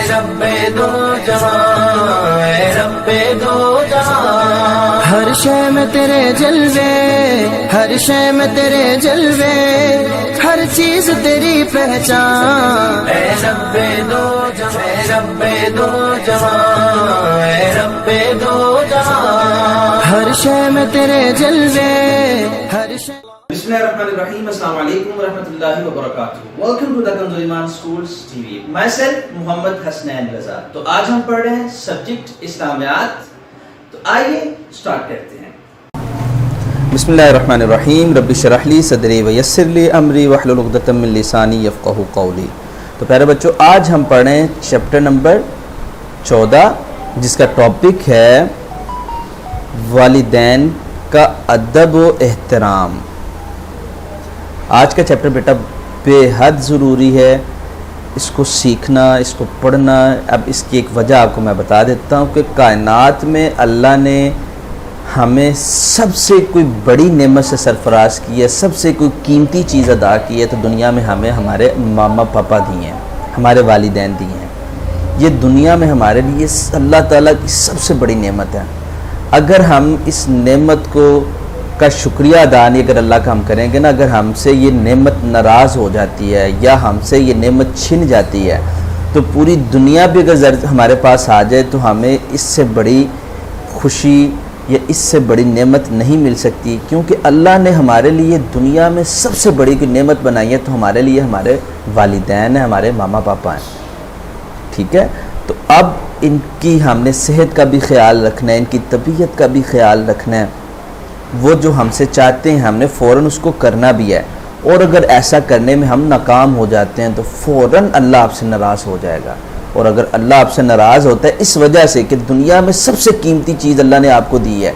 رب دو جہاں، اے رب دو جہاں، ہر شے میں تیرے جلوے، ہر شے میں تیرے جلوے، ہر چیز تیری پہچان، اے رب دو جہاں، اے رب دو جہاں، اے رب دو جہاں، ہر شے میں تیرے جلوے، ہر شے. بسم اللہ الرحمن الرحیم. السلام علیکم ورحمۃ اللہ وبرکاتہ. Welcome to the Kanz Iman schools T V. Myself Muhammad Hasnain Raza. تو آج ہم پڑھ رہے ہیں سبجیکٹ اسلامیات. تو آئیے سٹارٹ کرتے ہیں. بسم اللہ الرحمن الرحیم. رب اشرح لی صدری ویسر لی امری واحلل عقدۃ من لسانی یفقہوا قولی. تو پیارے بچوں، آج ہم پڑھ رہے ہیں چیپٹر نمبر 14 جس کا ٹاپک ہے والدین کا ادب و احترام. آج کا چیپٹر بیٹا بے حد ضروری ہے، اس کو سیکھنا، اس کو پڑھنا. اب اس کی ایک وجہ آپ کو میں بتا دیتا ہوں کہ کائنات میں اللہ نے ہمیں سب سے کوئی بڑی نعمت سے سرفراز کی ہے، سب سے کوئی قیمتی چیز ادا کی ہے تو دنیا میں ہمیں ہمارے ماما پاپا دیے ہیں، ہمارے والدین دیے ہیں. یہ دنیا میں ہمارے لیے اللہ تعالیٰ کی سب سے بڑی نعمت ہے. اگر ہم اس نعمت کا شکریہ ادا نہیں اگر اللہ کا ہم کریں گے نا، اگر ہم سے یہ نعمت ناراض ہو جاتی ہے یا ہم سے یہ نعمت چھن جاتی ہے تو پوری دنیا بھی اگر ہمارے پاس آ جائے تو ہمیں اس سے بڑی خوشی یا اس سے بڑی نعمت نہیں مل سکتی. کیونکہ اللہ نے ہمارے لیے دنیا میں سب سے بڑی کوئی نعمت بنائی ہے تو ہمارے لیے ہمارے والدین ہیں، ہمارے ماما پاپا ہیں. ٹھیک ہے، تو اب ان کی ہم نے صحت کا بھی خیال رکھنا ہے، ان کی طبیعت کا بھی خیال رکھنا ہے. وہ جو ہم سے چاہتے ہیں ہم نے فوراً اس کو کرنا بھی ہے، اور اگر ایسا کرنے میں ہم ناکام ہو جاتے ہیں تو فوراً اللہ آپ سے ناراض ہو جائے گا. اور اگر اللہ آپ سے ناراض ہوتا ہے اس وجہ سے کہ دنیا میں سب سے قیمتی چیز اللہ نے آپ کو دی ہے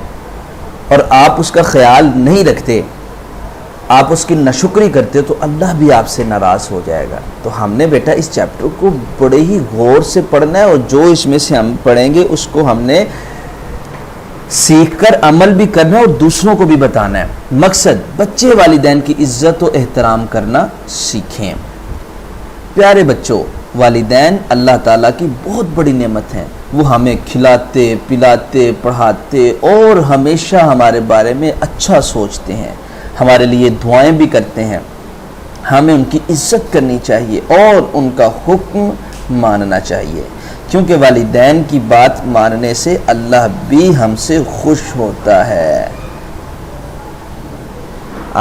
اور آپ اس کا خیال نہیں رکھتے، آپ اس کی ناشکری کرتے تو اللہ بھی آپ سے ناراض ہو جائے گا. تو ہم نے بیٹا اس چیپٹر کو بڑے ہی غور سے پڑھنا ہے، اور جو اس میں سے ہم پڑھیں گے اس کو ہم نے سیکھ کر عمل بھی کرنا ہے اور دوسروں کو بھی بتانا ہے. مقصد بچے والدین کی عزت و احترام کرنا سیکھیں. پیارے بچوں، والدین اللہ تعالیٰ کی بہت بڑی نعمت ہیں. وہ ہمیں کھلاتے پلاتے پڑھاتے اور ہمیشہ ہمارے بارے میں اچھا سوچتے ہیں، ہمارے لیے دعائیں بھی کرتے ہیں. ہمیں ان کی عزت کرنی چاہیے اور ان کا حکم ماننا چاہیے، کیونکہ والدین کی بات ماننے سے اللہ بھی ہم سے خوش ہوتا ہے.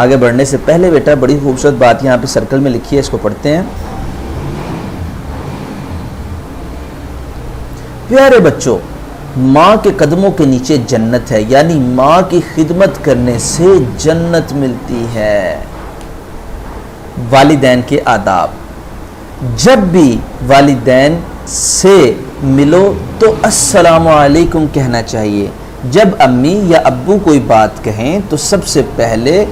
آگے بڑھنے سے پہلے بیٹا بڑی خوبصورت بات یہاں پہ سرکل میں لکھی ہے، اس کو پڑھتے ہیں. پیارے بچوں، ماں کے قدموں کے نیچے جنت ہے، یعنی ماں کی خدمت کرنے سے جنت ملتی ہے. والدین کے آداب. جب بھی والدین سے ملو تو السلام علیکم کہنا چاہیے. جب امی یا ابو کوئی بات کہیں تو سب سے پہلے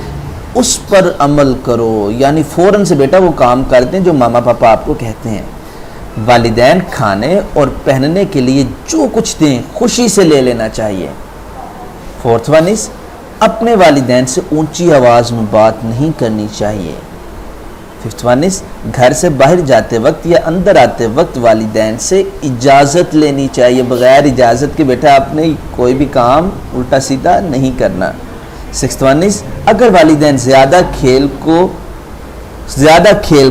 اس پر عمل کرو، یعنی فوراً سے بیٹا وہ کام کرتے ہیں جو ماما پاپا آپ کو کہتے ہیں. والدین کھانے اور پہننے کے لیے جو کچھ دیں خوشی سے لے لینا چاہیے. فورتھ ون از اپنے والدین سے اونچی آواز میں بات نہیں کرنی چاہیے. ففتھ ون از گھر سے باہر جاتے وقت یا اندر آتے وقت والدین سے اجازت لینی چاہیے. بغیر اجازت کے بیٹا آپ نے کوئی بھی کام الٹا سیدھا نہیں کرنا. سکستھ ون از اگر والدین زیادہ کھیل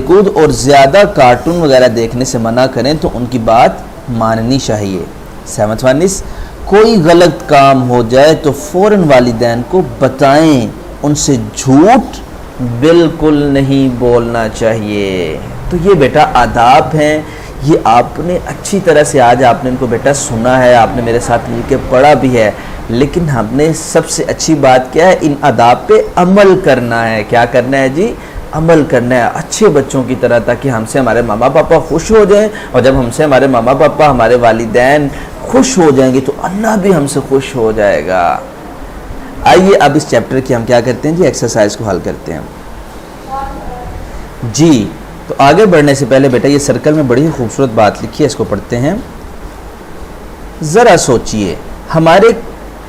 کود اور زیادہ کارٹون وغیرہ دیکھنے سے منع کریں تو ان کی بات ماننی چاہیے. سیونتھ ون از کوئی غلط کام ہو جائے تو فوراً والدین کو بتائیں، ان سے جھوٹ بالکل نہیں بولنا چاہیے. تو یہ بیٹا آداب ہیں، یہ آپ نے اچھی طرح سے آج آپ نے ان کو بیٹا سنا ہے، آپ نے میرے ساتھ مل کے پڑھا بھی ہے، لیکن ہم نے سب سے اچھی بات کیا ہے، ان آداب پہ عمل کرنا ہے. کیا کرنا ہے جی؟ عمل کرنا ہے اچھے بچوں کی طرح، تاکہ ہم سے ہمارے ماما پاپا خوش ہو جائیں. اور جب ہم سے ہمارے ماما پاپا ہمارے والدین خوش ہو جائیں گے تو اللہ بھی ہم سے خوش ہو جائے گا. آئیے اب اس چیپٹر کی ہم کیا کرتے ہیں جی، ایکسرسائز کو حل کرتے ہیں جی. تو آگے بڑھنے سے پہلے بیٹا یہ سرکل میں بڑی خوبصورت بات لکھی ہے، اس کو پڑھتے ہیں. ذرا سوچئے ہمارے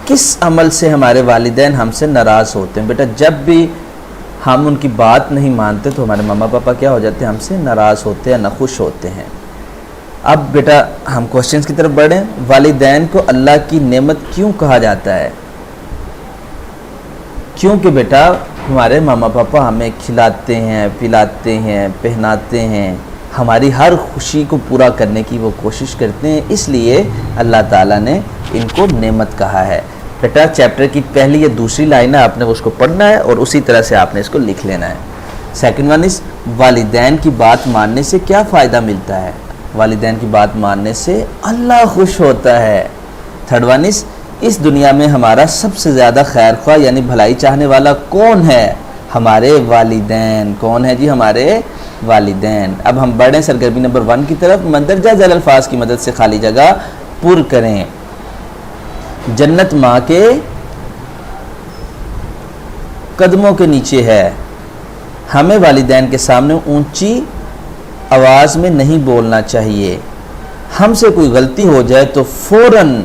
کس عمل سے ہمارے والدین ہم سے ناراض ہوتے ہیں. بیٹا جب بھی ہم ان کی بات نہیں مانتے تو ہمارے ماما پاپا کیا ہو جاتے ہیں، ہم سے ناراض ہوتے ہیں، ناخوش ہوتے ہیں. اب بیٹا ہم کوشچنز کی طرف بڑھیں. والدین کو اللہ کی نعمت کیوں کہا جاتا ہے؟ کیونکہ بیٹا ہمارے ماما پاپا ہمیں کھلاتے ہیں، پلاتے ہیں، پہناتے ہیں، ہماری ہر خوشی کو پورا کرنے کی وہ کوشش کرتے ہیں، اس لیے اللہ تعالیٰ نے ان کو نعمت کہا ہے. بیٹا چیپٹر کی پہلی یا دوسری لائن ہے، آپ نے اس کو پڑھنا ہے اور اسی طرح سے آپ نے اس کو لکھ لینا ہے. سیکنڈ ون از والدین کی بات ماننے سے کیا فائدہ ملتا ہے؟ والدین کی بات ماننے سے اللہ خوش ہوتا ہے. تھرڈ ون از اس دنیا میں ہمارا سب سے زیادہ خیر خواہ یعنی بھلائی چاہنے والا کون ہے؟ ہمارے والدین. کون ہے جی؟ ہمارے والدین. اب ہم بڑھیں سرگرمی نمبر 1 کی طرف. مندرجہ ذیل الفاظ کی مدد سے خالی جگہ پر کریں. جنت ماں کے قدموں کے نیچے ہے. ہمیں والدین کے سامنے اونچی آواز میں نہیں بولنا چاہیے. ہم سے کوئی غلطی ہو جائے تو فوراً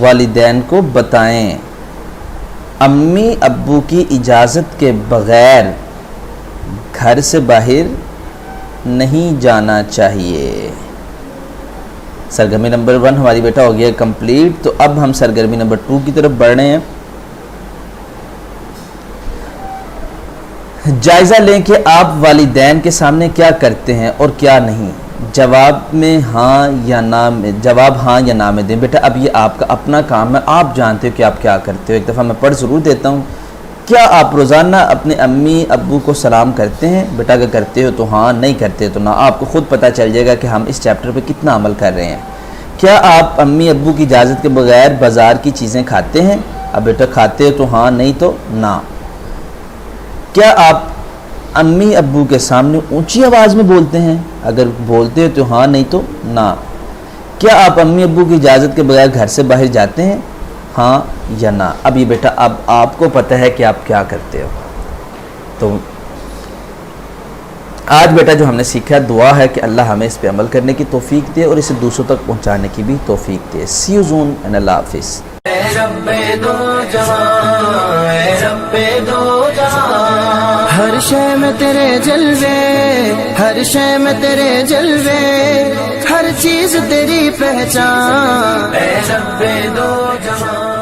والدین کو بتائیں. امی ابو کی اجازت کے بغیر گھر سے باہر نہیں جانا چاہیے. سرگرمی نمبر 1 ہماری بیٹا ہو گیا کمپلیٹ. تو اب ہم سرگرمی نمبر 2 کی طرف بڑھ رہے ہیں. جائزہ لیں کہ آپ والدین کے سامنے کیا کرتے ہیں اور کیا نہیں. جواب ہاں یا نہ میں دیں. بیٹا اب یہ آپ کا اپنا کام ہے، آپ جانتے ہو کہ آپ کیا کرتے ہو. ایک دفعہ میں پڑھ ضرور دیتا ہوں. کیا آپ روزانہ اپنے امی ابو کو سلام کرتے ہیں؟ بیٹا اگر کرتے ہو تو ہاں، نہیں کرتے تو نہ. آپ کو خود پتہ چل جائے گا کہ ہم اس چیپٹر پہ کتنا عمل کر رہے ہیں. کیا آپ امی ابو کی اجازت کے بغیر بازار کی چیزیں کھاتے ہیں؟ اب بیٹا کھاتے ہو تو ہاں، نہیں تو نہ. کیا آپ امی ابو کے سامنے اونچی آواز میں بولتے ہیں؟ اگر بولتے ہو تو ہاں، نہیں تو نہ. کیا آپ امی ابو کی اجازت کے بغیر گھر سے باہر جاتے ہیں؟ ہاں یا نہ. اب یہ بیٹا اب آپ کو پتہ ہے کہ آپ کیا کرتے ہو. تو آج بیٹا جو ہم نے سیکھا، دعا ہے کہ اللہ ہمیں اس پہ عمل کرنے کی توفیق دے اور اسے دوسروں تک پہنچانے کی بھی توفیق دے. سی یو سون اینڈ اللہ حافظ. اے رب دو جہاں، اے رب دو جہاں، ہر شے میں تیرے جلوے، ہر شے میں تیرے جلوے، ہر چیز تیری پہچان. اے رب دو جہاں.